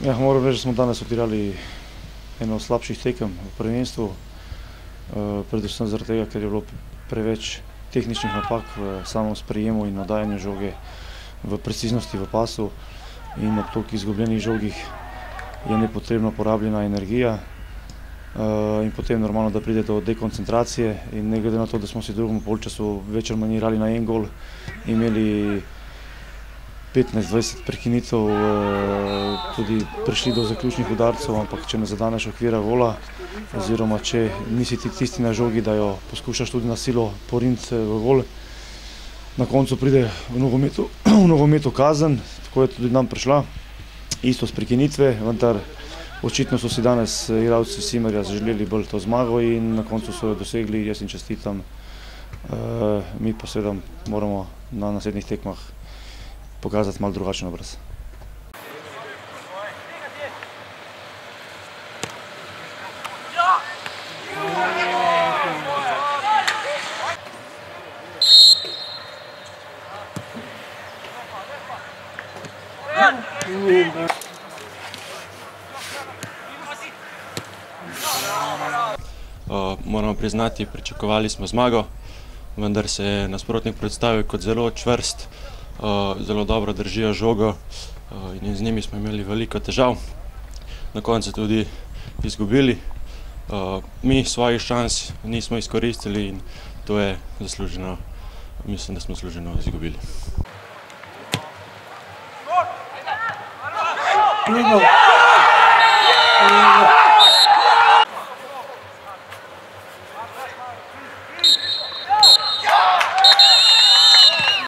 Ja, moram reči, da smo danes odigrali eno od slabših tekem v prvenstvu, predvsem zaradi tega, ker je bilo preveč tehničnih napak v samem sprejemu in oddajanju žoge, v preciznosti v pasu in ob toliko izgubljenih žogih je nepotrebno porabljena energija in potem normalno, da pride do dekoncentracije in ne glede na to, da smo si v drugem polčasu več ali manj igrali na en gol, imeli 15-20 prekinitev, tudi prišli do zaključnih udarcev, ampak če ne zadaneš okvira gola oziroma če nisi tisti na žogi, da jo poskušaš tudi na silo poriniti v gol, na koncu pride v nogometu kazen, tako je tudi nam prišla, isto s prekinitve, vendar očitno so si danes igralci Simerja želeli bolj to zmago in na koncu so jo dosegli, jaz jim čestitam, mi pa seveda moramo na naslednjih tekmah pokazati malo drugačen obraz. Moramo priznati, pričakovali smo zmago, vendar se je nasprotnik predstavil kot zelo čvrst, zelo dobro držijo žogo in z njimi smo imeli veliko težav. Na koncu tudi izgubili. Mi svojih šans nismo izkoristili in to je zasluženo, mislim, da smo zasluženo izgubili. Bravo!